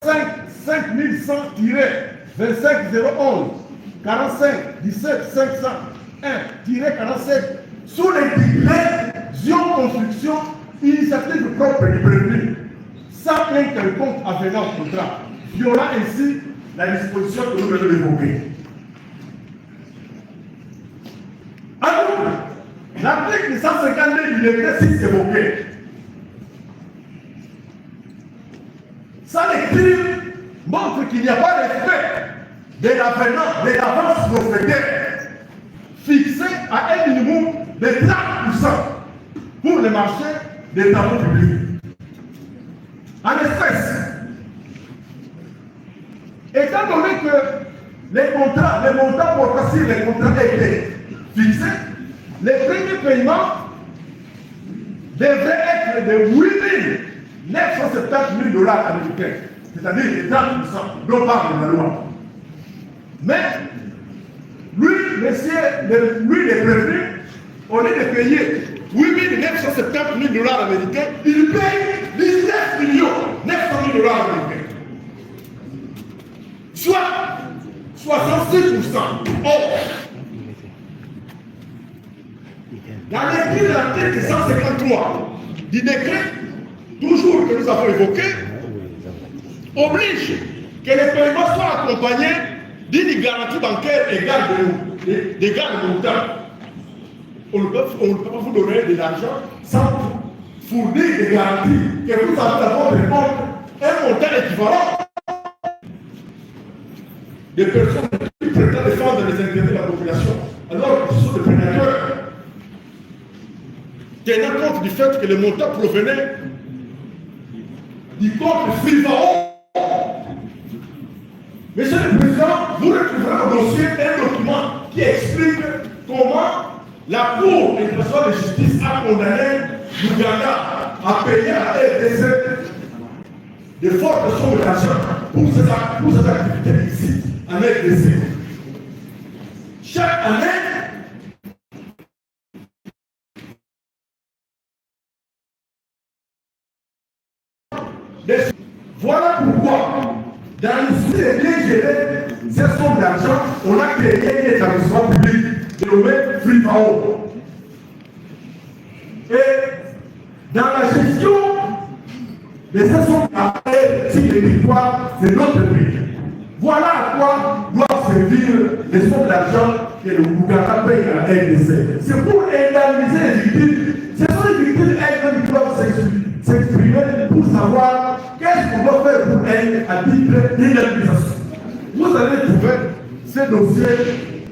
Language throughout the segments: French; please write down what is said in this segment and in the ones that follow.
5100-25-011 45-17-501-47 sous les délais Zion Construction, initiative propre du prévenu, sans un quelconque avenant au contrat, violant ainsi la disposition que nous venons d'évoquer. Alors, l'article 152 du décret 6 évoqué, ça l'écrit montre qu'il n'y a pas d'effet de l'avenant, de l'avance forfaitaire fixé à un minimum de 30% pour le marché des travaux publics. En espèces, étant donné que les montants portant sur les contrats étaient fixés, les premiers paiements devraient être de 8 970 000 $ américains, c'est-à-dire les 30% dont parle la loi. Mais lui, le prévenu, au lieu de payer 8 970 000 $ américains, il paye 19 900 000 $ américains. Soit 66%. Or, dans l'écrit de l'article 153 du décret, toujours que nous avons évoqué, oblige que les paiements soient accompagnés d'une garantie bancaire égale de montant. On ne peut pas vous donner de l'argent sans fournir des garanties que vous avez d'abord de compte un montant équivalent des personnes qui prétendent défendre les intérêts de la population, alors que ce sont des prédateurs. Tenant compte du fait que le montant provenait du compte Frivao. Monsieur le Président, vous retrouverez au dossier un document qui explique comment la Cour internationale de justice a condamné l'Ouganda à payer à la RDC de fortes sommes d'argent pour ces activités ici en RDC. Chaque année, voilà pourquoi, dans le souci de bien gérer ces sommes d'argent, on a créé un établissement public dénommé Frivao. Et dans la gestion de ces sommes d'argent sur les territoires de notre pays, voilà à quoi doivent servir les sommes d'argent que le Ouganda paye à la RDC. C'est pour indemniser les victimes. Ce sont les victimes elles-mêmes qui doivent s'exprimer pour savoir qu'est-ce qu'on doit faire pour elles à titre d'indemnisation. Vous allez trouver ces dossiers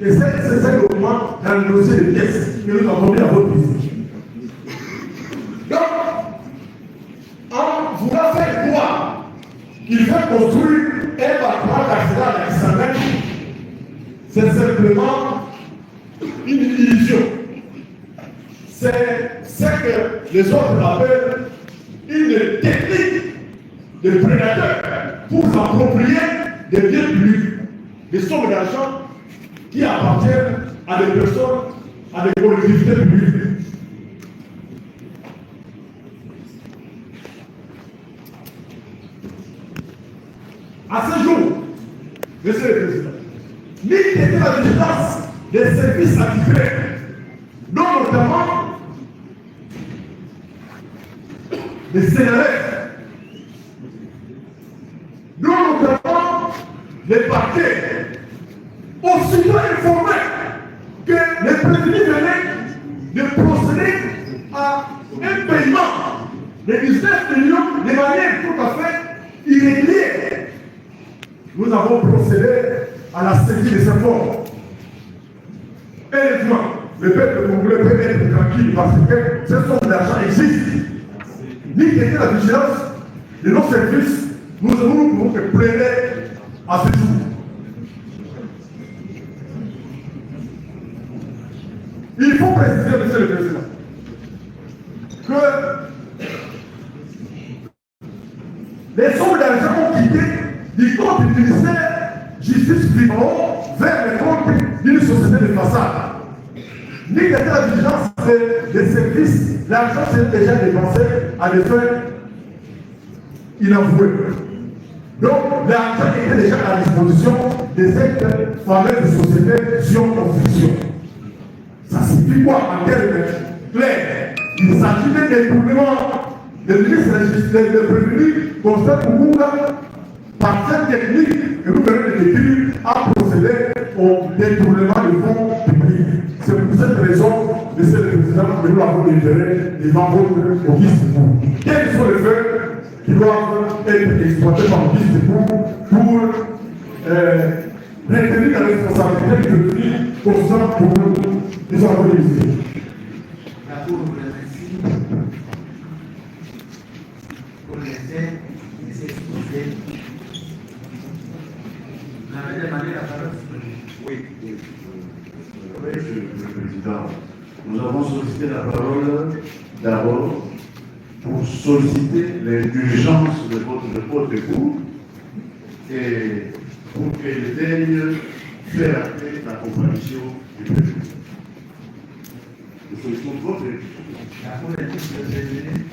et ces documents dans le dossier de pièces que nous avons mis à votre visite. Donc, en voulant faire croire qu'il fait construire un bâtiment carcéral à Isabelle, c'est simplement une illusion. C'est ce que les autres appellent une technique de prédateur pour s'approprier des biens publics, des sommes d'argent qui appartiennent à des personnes, à des collectivités publiques. À ce jour, Monsieur le Président, ni était la vigilance des services attitrés, dont notamment des CNRF, dont notamment les parquets, aussitôt informés que les prévenus venaient de procéder à un paiement de 19 millions de manière tout à fait irrégulière. Nous avons procédé à la saisie de ces fonds. Honnêtement, le peuple congolais peut être tranquille parce que ces sommes d'argent existent. Ni que la vigilance de nos services, nous ne pouvons que plaider à ce jour. Il faut préciser, Monsieur le Président, que les sommes d'argent ont quitté du compte du ministère Justice Frivao vers le compte d'une société de façade. Ni que la vigilance des services, l'argent s'est déjà dépensé à des fins inavouées. Donc, l'argent était déjà à la disposition de cette fameuse société science-fiction. Ça signifie quoi en termes clairs? Il s'agit d'un détournement. Le ministre de prévenu constate Mugunga, par cette technique que nous venons de décrire, a procédé au détournement du fonds public. C'est pour cette raison, Monsieur le Président, que nous avons libéré devant votre auguste pour. Quels sont les faits qui doivent être exploités par l'auguste pour maintenir la responsabilité du prévenu constant pour nous? Nous avons réussi. La Cour vous remercie pour laisser exposer. Vous avez demandé la parole? Oui, Monsieur le Président, nous avons sollicité la parole d'abord pour solliciter les diligences de votre époux et pour qu'elle daigne faire appeler la comparaison du prévu. Nous sollicitons votre époux. La Cour est prévenue.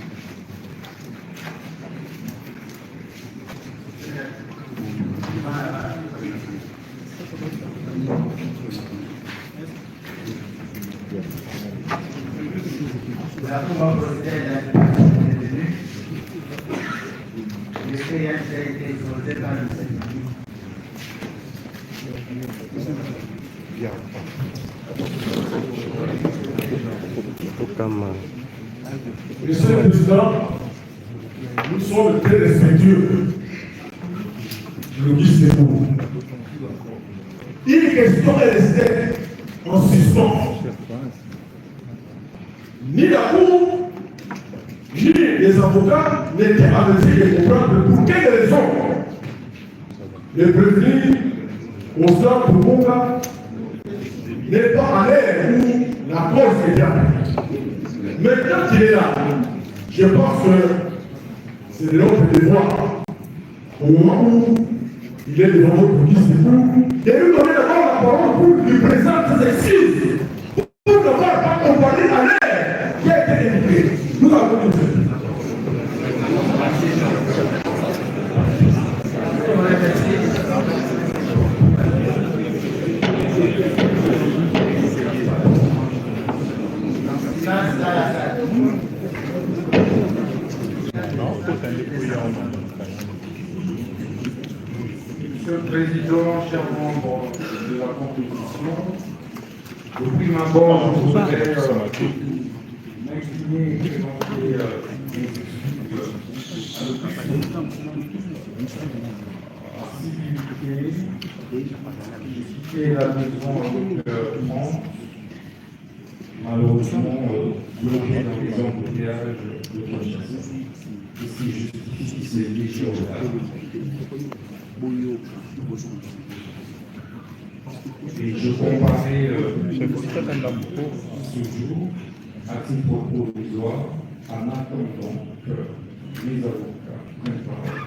La Cour va procéder à la prévenue. Le créancier a été exposé par le Sénat. Monsieur le Président, nous sommes très respectueux de l'auguste époux. Une question est restée en suspens. Ni la Cour, ni les avocats n'étaient en mesure de comprendre pour quelle raison le prévenu Constant Mugunga n'est pas à l'air où la cause est là. Maintenant qu'il est là, je pense que c'est de notre devoir, au moment où il est devant votre auguste époux, de lui donner d'abord la parole pour lui présenter ses excuses, pour ne pas comparer à l'air qui a été délivré. Nous avons dit. Monsieur le Président, chers membres de la compétition, de prime abord, je voudrais m'incliner et présenter mes excuses à civilité. J'ai quitté la maison à 8h30, malheureusement bloqué dans les embouteillages de Kinshasa, ce qui justifie ces légers retards. Et je comparais ce jour à titre provisoire en attendant que les avocats prennent parole.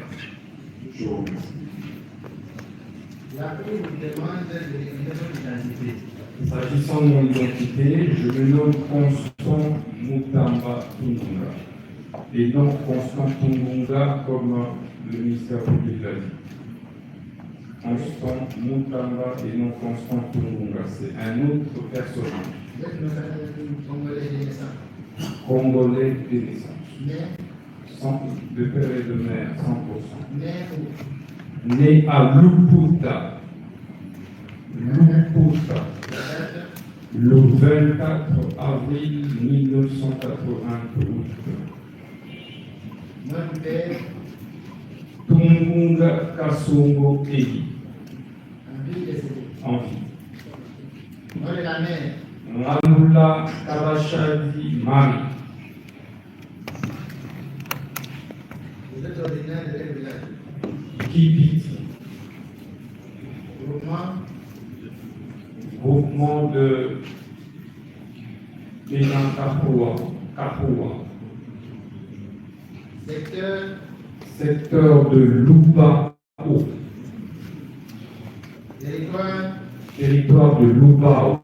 Je vous remercie. La Cour vous demande de définir votre identité. S'agissant de mon identité, je me nomme Constant Mutamba Tungunga. Et non Constant Tungunga comme le ministère public l'a dit. Constant Mutamba et non Constant Tungunga. C'est un autre personnage. Vous êtes Congolais de naissance. Congolais de naissance. Né, De père et de mère, 100%. né où? Né à Luputa. Luputa. La date? Le 24 avril 1980. Nom du père? Tungunga Kasongo Eli. En vie décédé. En vie. Nom de la mère? Ngalula Kabashadi Mari. Vous êtes originaire de quel village? Kibiti. Groupement? Groupement de Bénin Kapoua. Secteur? Secteur de Lubao. Territoire? Territoire de Lubao.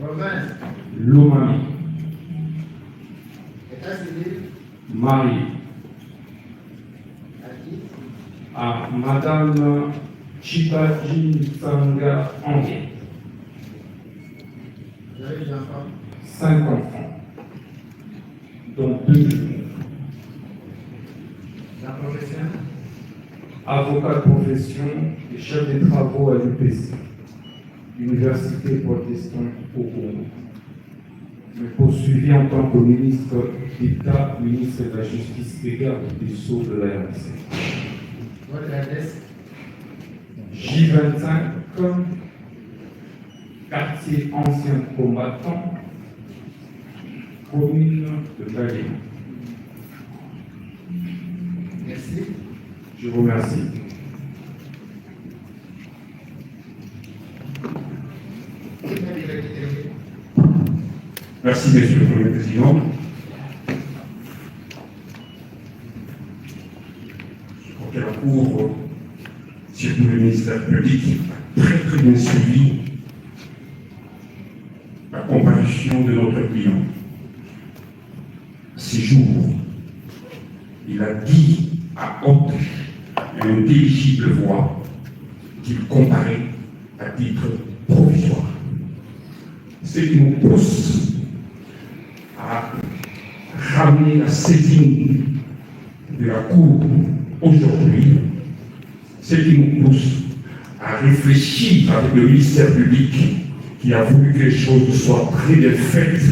Province? Lomami. État civil? Marié. À qui? à Madame Chibaji Tsanga Angé. Vous avez des enfants? 5 enfants, dont 2 jeunes. La profession? Avocat de profession et chef des travaux à l'UPC, Université protestante au Congo. Mais poursuivi en tant que ministre d'État, ministre de la Justice et garde des Sceaux de la RDC. Votre adresse? J25, quartier ancien combattant, commune de Galéa. Merci. Je vous remercie. Merci, Monsieur le Premier Président. Je crois que la Cour, surtout le ministère public, a très bien suivi la comparution de notre client. Ces jours, il a dit à haute et intelligible voix qu'il comparait à titre provisoire. Ce qui nous pousse à ramener la saisine de la Cour aujourd'hui, ce qui nous pousse à réfléchir avec le ministère public qui a voulu que les choses soient très bien faites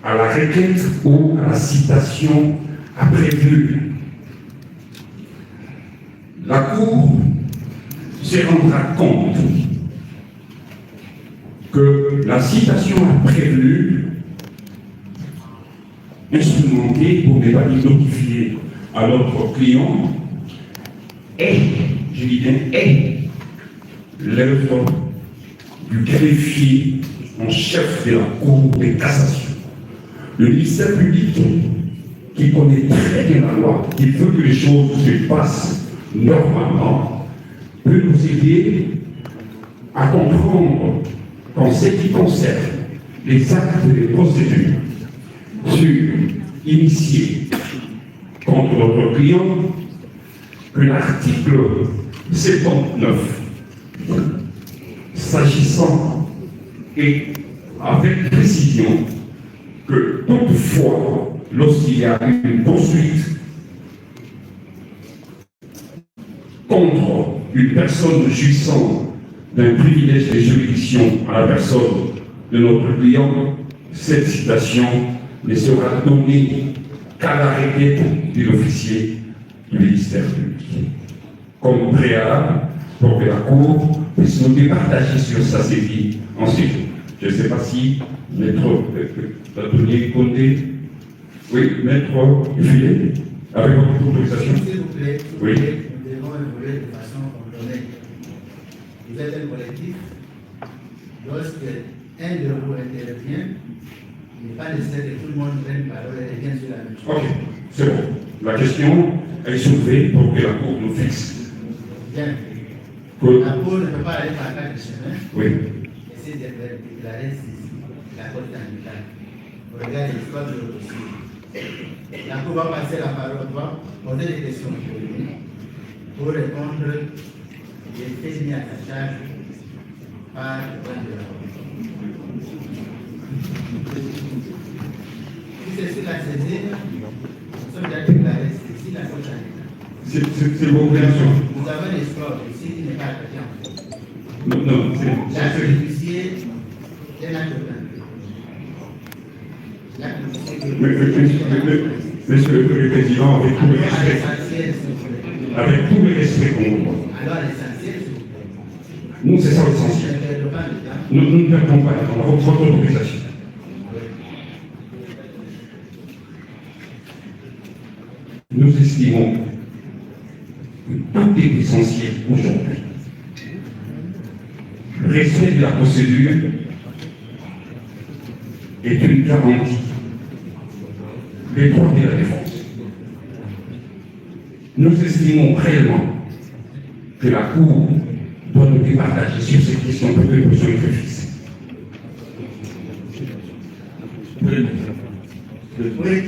à la requête ou à la citation à prévenir. La Cour se rendra compte que la citation à prévenu, instrumentée pour ne pas notifier à notre client, est, je dis bien, est l'œuvre du greffier en chef de la Cour de cassation. Le ministère public, qui connaît très bien la loi, qui veut que les choses se passent normalement, peut nous aider à comprendre qu'en ce qui concerne les actes et les procédures initiés contre notre client, que l'article 79, s'agissant et avec précision que toutefois, lorsqu'il y a une poursuite contre une personne jouissant d'un privilège de juridiction à la personne de notre client, cette citation ne sera donnée qu'à la requête de l'officier du ministère public. Comme préalable, pour que la Cour puisse nous départager sur sa saisie ensuite. Je ne sais pas si Maître Latonier Condé, oui, Maître Filet, avec votre autorisation. S'il vous plaît, Oui. nous devons évoluer de façon ordonnée. Vous êtes un collectif. Lorsque un de vous intervient, il n'est pas nécessaire que tout le monde prenne parole et revienne sur la même chose. Ok, c'est bon. La question est soulevée pour que la Cour nous fixe. Bien. Que- La Cour ne peut pas aller par quatre chemins. Oui. Essayer de déclarer la côte amicale. Au regard de l'histoire de notre dossier. La Cour va passer la parole, va poser des questions pour répondre des faits mis à sa charge par le point de la Cour. Si c'est sur la saisine, nous sommes déjà déclarés ici la côte amicale. C'est vos réactions. Nous avons l'espoir ici qui n'est pas attaqué en fait. Non, L'acte c'est. de l'huissier est l'acte de l'acte de Monsieur le Premier Président, avec tout le Alors, à respect, l'essentiel, s'il vous plaît. avec tout le respect qu'on doit, Alors, à l'essentiel, s'il vous plaît. nous, c'est ça Je l'essentiel. ne perds pas de temps. Nous ne perdons pas de temps, votre autorisation. Nous estimons que tout est essentiel aujourd'hui. Le respect de la procédure est une garantie des droits de la défense. Nous estimons réellement que la Cour doit nous départager sur cette question pour que nous soyons fixés. Oui.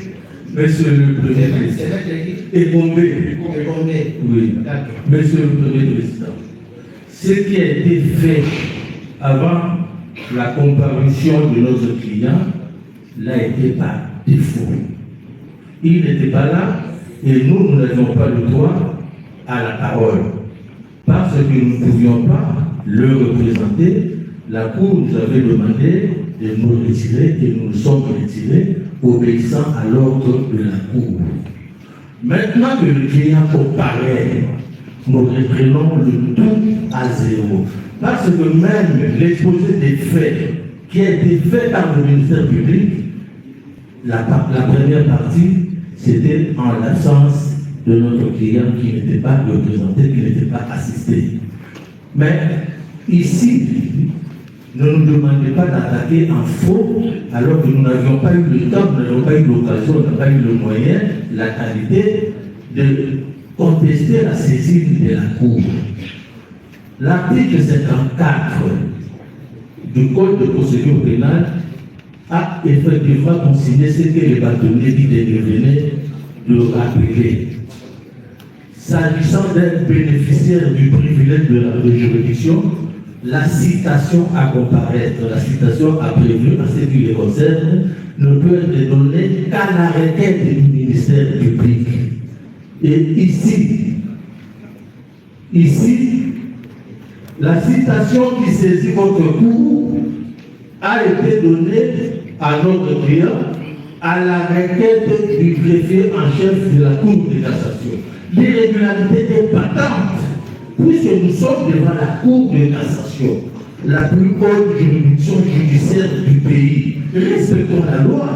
Monsieur le Premier C'est ministre, vrai que j'ai dit, et bombé, répondez. Oui, Monsieur le Président, ce qui a été fait avant la comparution de notre client l'a été par défaut. Il n'était pas là et nous n'avions pas le droit à la parole. Parce que nous ne pouvions pas le représenter, la Cour nous avait demandé de nous retirer et nous nous sommes retirés, obéissant à l'ordre de la Cour. Maintenant que le client comparaît, nous reprenons le tout à zéro. Parce que même l'exposé des faits qui a été fait par le ministère public, la première partie, c'était en l'absence de notre client qui n'était pas représenté, qui n'était pas assisté. Mais ici, ne nous demandez pas d'attaquer en faux alors que nous n'avions pas eu le temps, nous n'avions pas eu l'occasion, nous n'avons pas eu le moyen, la qualité de contester la saisine de la Cour. L'article 54 du Code de procédure pénale a effectivement consigné ce que les bâtonniers qui devenaient de rappeler. S'agissant d'un bénéficiaire du privilège de la juridiction, la citation à comparaître, la citation à prévenir en ce qui les concerne, ne peut être donnée qu'à la requête du ministère public. Et ici, la citation qui saisit votre cours a été donnée à notre client à la requête du greffier en chef de la Cour de cassation. L'irrégularité est patente, puisque nous sommes devant la Cour de cassation, la plus haute juridiction judiciaire du pays. Respectons la loi.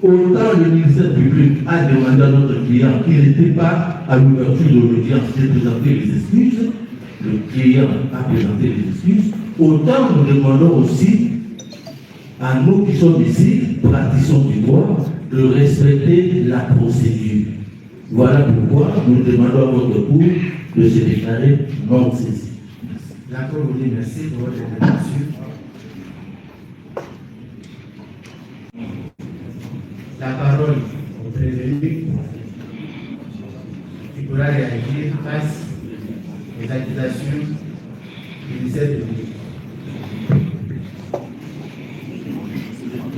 Autant le ministère public a demandé à notre client qui n'était pas à l'ouverture de l'audience de présenter les excuses, le client a présenté les excuses, autant nous demandons aussi à nous qui sommes ici, praticiens du droit, de respecter la procédure. Voilà pourquoi nous demandons à votre cour de se déclarer non saisi. La Cour vous dit merci pour votre intervention. La parole au prévenu qui pourra réagir face aux accusations du ministère public.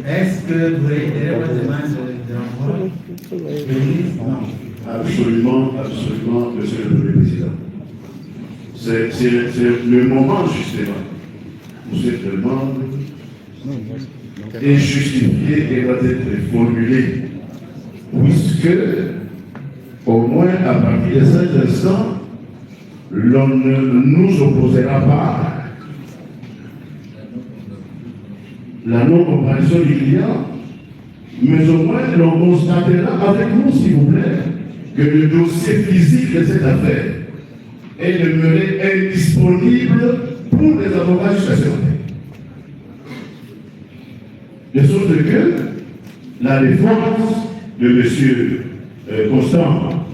Est-ce que vous réitérez votre demande de renvoi? Non. Absolument, Monsieur le Président. C'est le moment justement où cette demande est justifiée et doit être formulée, puisque au moins à partir de cet instant, l'on ne nous opposera pas la non-compréhension du client, mais au moins l'on constatera avec nous, s'il vous plaît, que le dossier physique de cette affaire est demeuré indisponible pour les avocats stationnaires. De sorte que la défense de M. Constant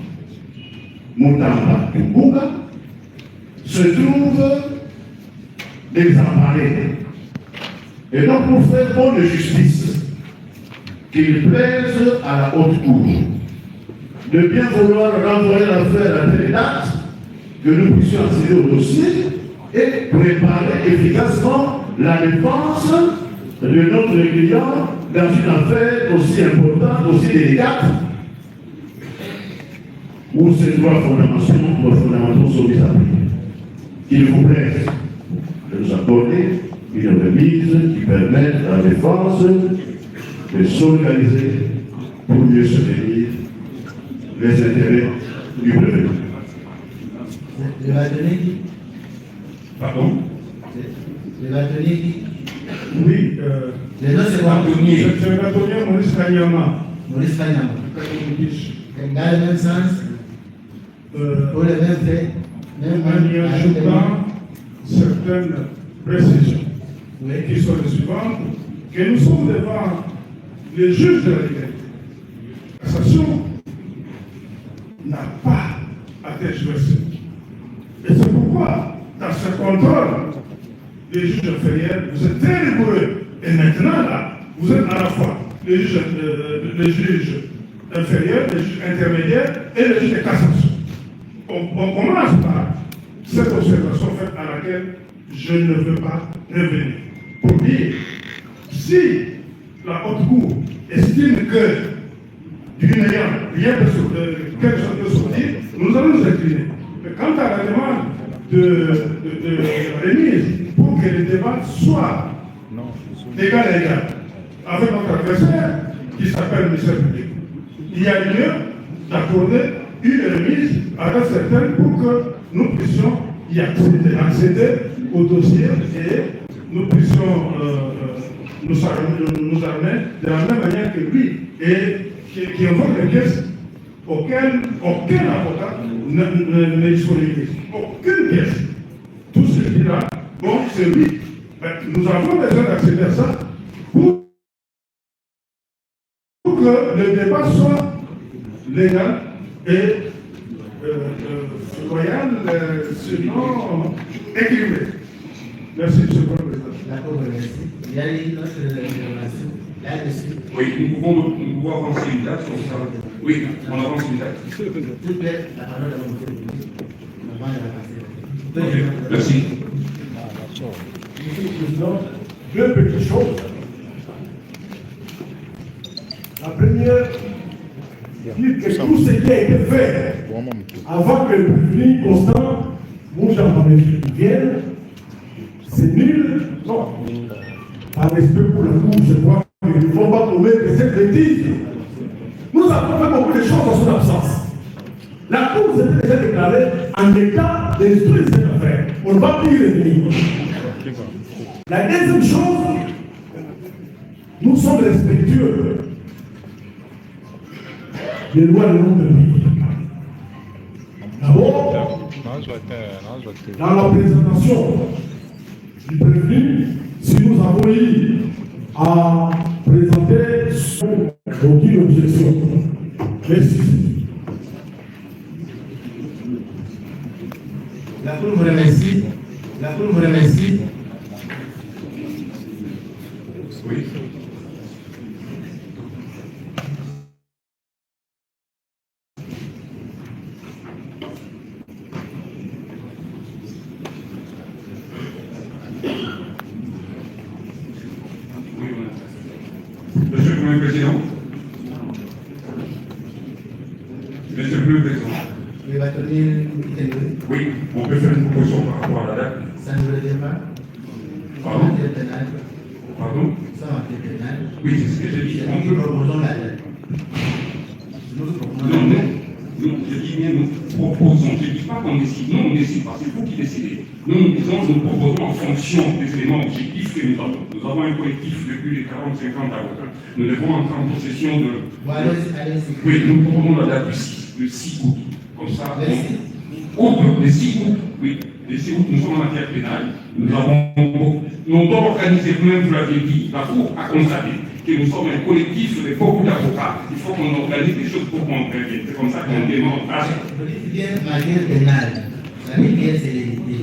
Moutamba Mbouga se trouve désemparée. Et donc, pour faire bonne justice, qu'il plaise à la haute cour de bien vouloir renvoyer l'affaire à telle date, que nous puissions accéder au dossier et préparer efficacement la défense de notre client dans une affaire aussi importante, aussi délicate, où ces droits fondamentaux sont mis à prix. Qu'il vous plaise de nous accorder une remise qui permette à la défense de s'organiser pour mieux soutenir les intérêts du prévenu. Le bâtonnier qui? Pardon? Le bâtonnier qui? Oui, Le nom c'est quoi? c'est le bâtonnier Maurice Kanyama. Maurice Kanyama. Dans le même sens, pour le même fait, même En y ajoutant certaines précisions Oui. qui sont les suivantes, que nous sommes devant les juges de la légalité. La cassation n'a pas à tergiverser. Et c'est pourquoi, dans ce contrôle des juges inférieurs, vous êtes très rigoureux. Et maintenant, là, vous êtes à la fois les juges inférieurs, les juges intermédiaires et les juges de cassation. on commence par cette observation faite à laquelle je ne veux pas revenir. Pour dire, si la haute cour estime que du néant, quelque chose peut sortir, nous allons nous incliner. Mais quant à la demande de la remise pour que le débat soit d'égal à égal avec notre adversaire qui s'appelle le ministère public, il y a lieu d'accorder une remise à date certaine pour que nous puissions y accéder au dossier et nous puissions nous armer de la même manière que lui et qui invoque des pièces auxquelles aucun avocat ne disponibilise. Aucune pièce. Tout ce qui est là, bon, c'est lui. Nous avons besoin d'accéder à ça pour que le débat soit légal et loyal, sinon équilibré. Merci, M. le Président. D'accord, merci. Il y a une autre information là-dessus. Oui, nous pouvons avancer une date. Oui, on avance une date. S'il vous plaît, la parole à mon avant de la passer. Merci. Monsieur le Président, deux petites choses. La première, dire que tout ce qui a été fait avant que le prévenu Constant Moujambaméfi vienne, c'est nul. Non. Par respect pour la Cour, je crois qu'il ne faut pas commettre cette bêtise. Nous avons fait beaucoup de choses en son absence. La Cour s'était déjà déclarée en état d'instruire cette affaire. On ne va plus y revenir. La deuxième chose, nous sommes respectueux des lois de notre pays. D'abord, dans la présentation du prévenu, si nous avons eu à présenter aucune objection. Merci. La Cour vous remercie. La Cour vous remercie. Oui. Monsieur le Premier Président. Monsieur le Premier Président. Il va tenir une vidéo. Oui, on peut faire une proposition par rapport à la date. Ça ne veut dire pas. Pardon? Pénal. Pardon? Ça va être pénal. Oui, c'est ce que j'ai dit. Nous proposons la date. Nous proposons la date. Nous, je dis bien, nous proposons. Je ne dis pas qu'on décide. Non, on ne décide pas. C'est vous qui décidez. Nous disons, nous proposons en fonction des éléments objectifs que nous avons. Nous avons un collectif depuis les 40-50 avocats. Nous devons entrer en possession de. Bon, allez-y. Oui, nous proposons la date du 6 août. Comme ça, le 6 août, oui, le 6 août, nous sommes en matière pénale. Nous devons organiser, vous-même, vous l'avez dit, la Cour a constaté que nous sommes un collectif de beaucoup d'avocats. Il faut qu'on organise des choses pour qu'on prévienne. C'est comme ça qu'on demande. Vous dites bien matière pénale. La matière, c'est l'hérité.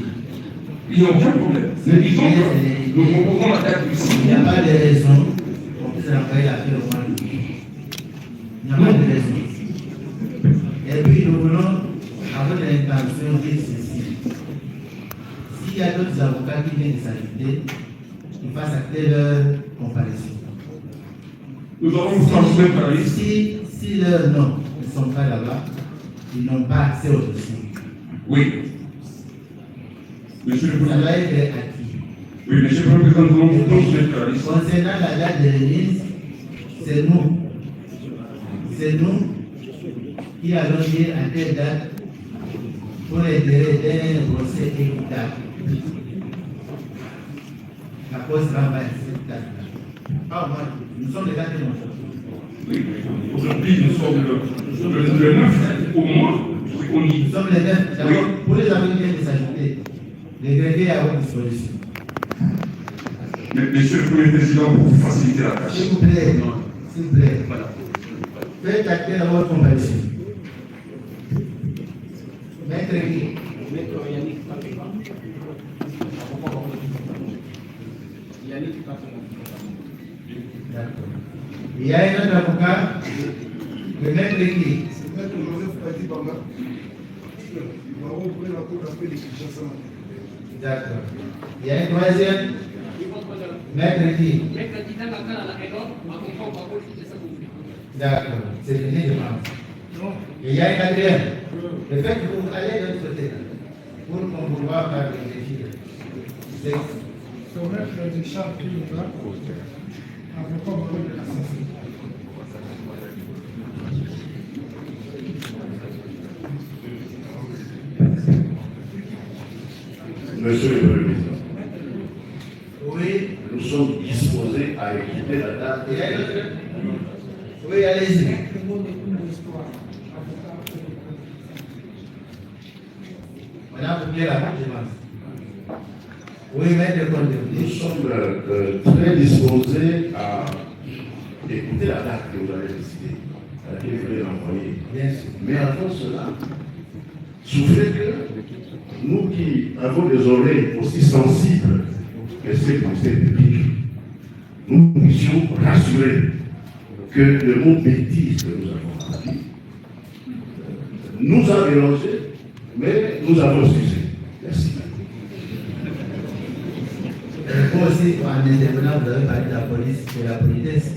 Il n'y a aucun problème. Nous disons que nous proposons la date du 6 août. Il n'y a pas de raison qu'on puisse envoyer la paix au moins. Il n'y a pas de raison. Et puis nous voulons, avec l'intention, dire ceci. S'il y a d'autres avocats qui viennent s'ajouter, ils fassent acter leur comparaison. Nous allons vous transmettre la liste. Si leurs noms ne sont pas là-bas, ils n'ont pas accès au dossier. Oui. Monsieur le Ça Président. doit être acquis. Oui, Monsieur le Président, nous allons vous transmettre la liste. Concernant la date de remise, c'est nous. C'est nous qui allons dire à telle date pour l'intérêt d'un procès équitable. La cause sera à cette date-là. Ah, moi, nous sommes les 4 mois. Oui, aujourd'hui, nous sommes le 9 au moins, c'est ce qu'on dit. Nous sommes les 9. D'abord, pour les amis qui viennent de s'ajouter, les greffiers à votre disposition. Monsieur le Premier Président, pour vous faciliter la tâche. S'il vous plaît, s'il vous plaît. Faites acter à votre compagnie. Maître qui? Maître Yannick Patéba. Yannick Patéba. D'accord. Il y a un autre avocat, le maître qui? Maître Joseph Pati Banga. D'accord. Il y a un troisième. Mercredi. D'accord. C'est fini, je pense. Et il y a un quatrième. Le fait que vous allez de l'autre côté, pour qu'on vous voit faire le défi. C'est mercredi, Charles Kilouba, avocat barreau de l'assassin. Monsieur le Président, oui. nous sommes disposés à équiper la date. Il y a un autre. Oui, allez-y. On a oublié la carte, je pense. Oui, maître Nous Condé. sommes très disposés à écouter la date que vous avez décidée, à laquelle vous voulez l'envoyer. Bien sûr. Mais avant cela, souffrez que nous qui avons des oreilles aussi sensibles que celles du conseil public, nous puissions rassurer que le mot bêtise que nous avons appris nous a mélangés, mais nous avons excusé. Merci. Vous aussi, en intervenant, vous avez parlé de la police et de la politesse.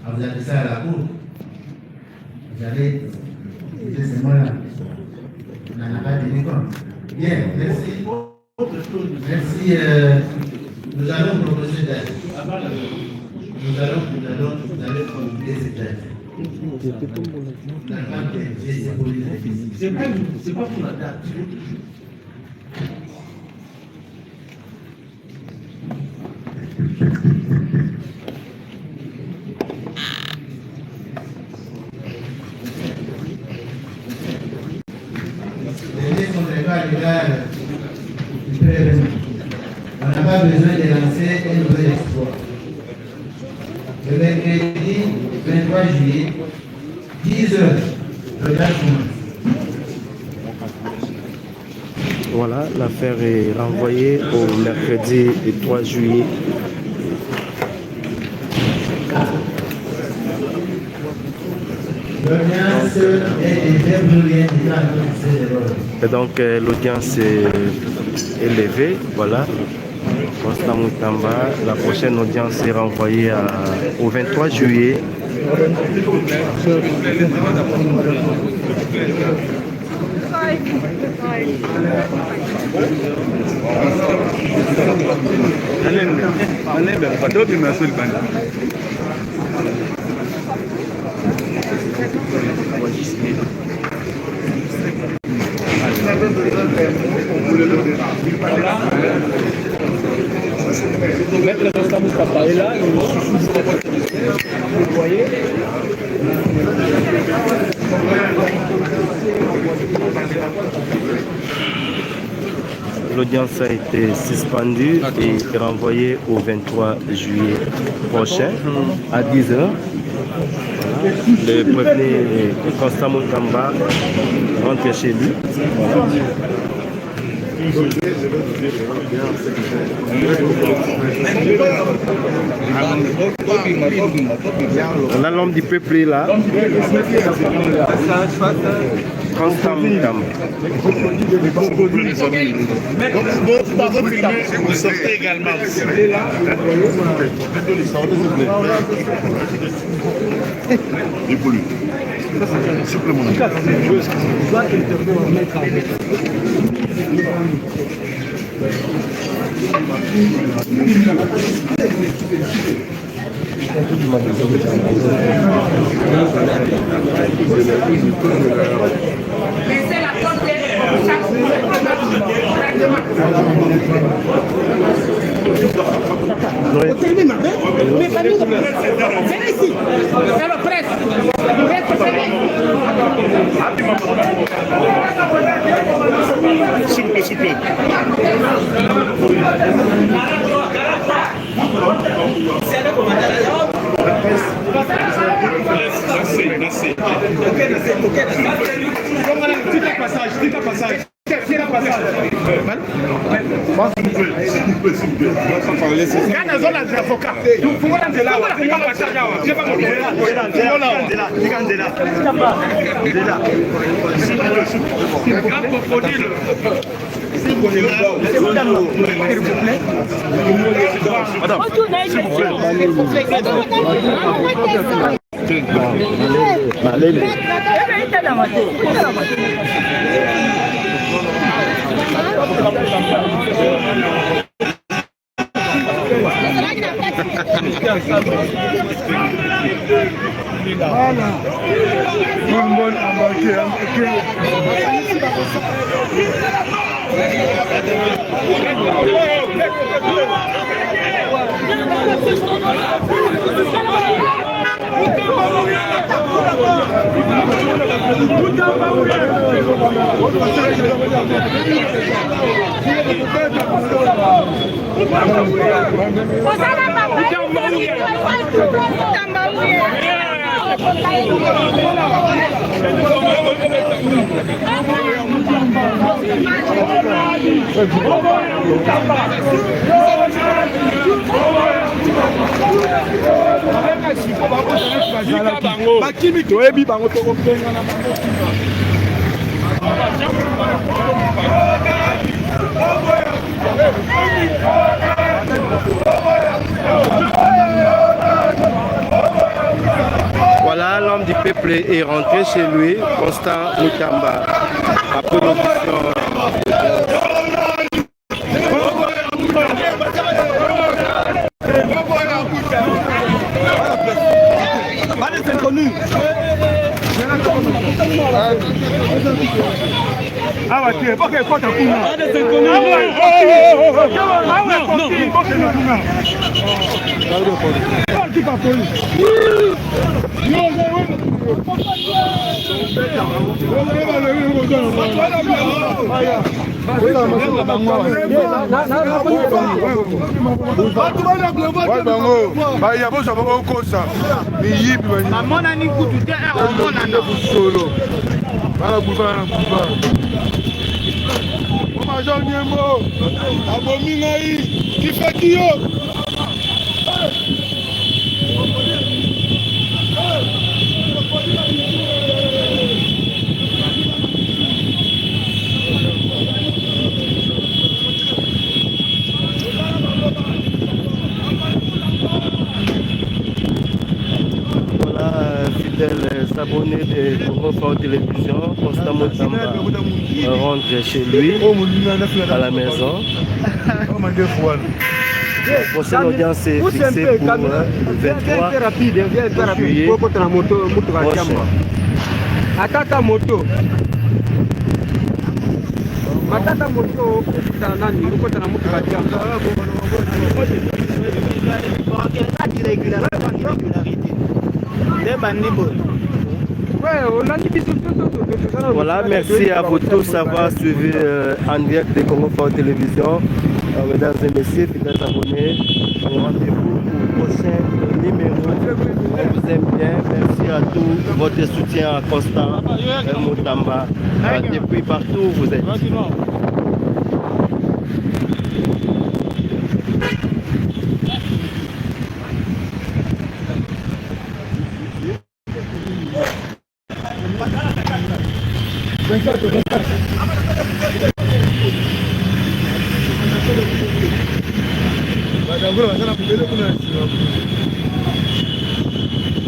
Vous avez dit ça à la cour. Vous avez dit ces mots-là. On n'en a pas tenu compte. Bien, merci. Merci. Nous allons proposer date. Nous allons proposer cette date. C'est pas pour la date. On n'a pas besoin de lancer un nouvel exploit. Le mercredi 23 juillet, 10 heures, le gars commence. Voilà, l'affaire est renvoyée au mercredi 3 juillet. L'audience est déroulée Et donc l'audience est élevée, voilà. Constant Moutamba, la prochaine audience est renvoyée au 23 juillet. Maître Constant Moutamba est là, vous voyez. L'audience a été suspendue et renvoyée au 23 juillet prochain à 10h. Le prévenu Constant Moutamba rentre chez lui. On a l'homme du peuple là. Constant Moutamba. Vous sortez également. Laissez la porte mais pas nous. Venez ici. C'est la presse. S'il vous plaît, s'il vous plaît. Merci. Dites un passage. Voilà, l'homme du peuple est rentré chez lui, Constant Moutamba. Après l'audition. Abonnés de Congo Télévision, Constant Moutamba rentre chez lui à la maison. La prochaine audience est fixée pour le 23 juillet prochain. Atata moto. Matata moto nani uko tena mtu katiamba. Voilà, merci à vous tous d'avoir suivi en direct de Congo Fort Télévision. Mesdames et messieurs, fidèles abonnés, rendez-vous au prochain numéro. On vous aime bien. Merci à tous votre soutien à Constant Moutamba. Depuis partout où vous êtes.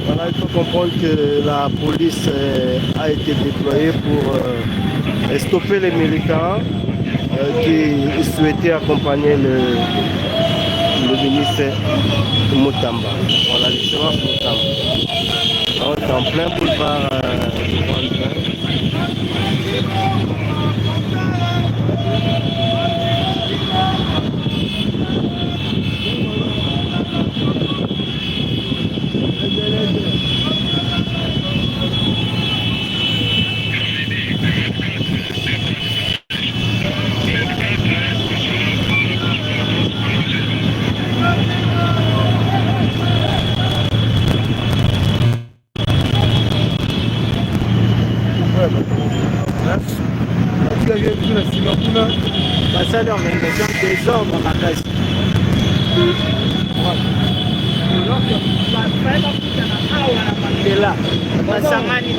Voilà, il faut comprendre que la police a été déployée pour stopper les militants qui souhaitaient accompagner le ministre Moutamba. Voilà, l'excellence Moutamba. On est en plein boulevard bitu na nsima kuna basali organisation désordre makasi bandela basangani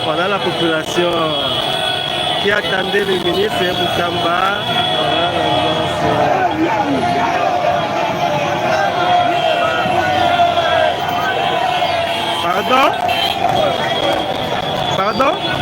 Voilà la population qui attendait le ministre Moutamba. Pardon? Pardon?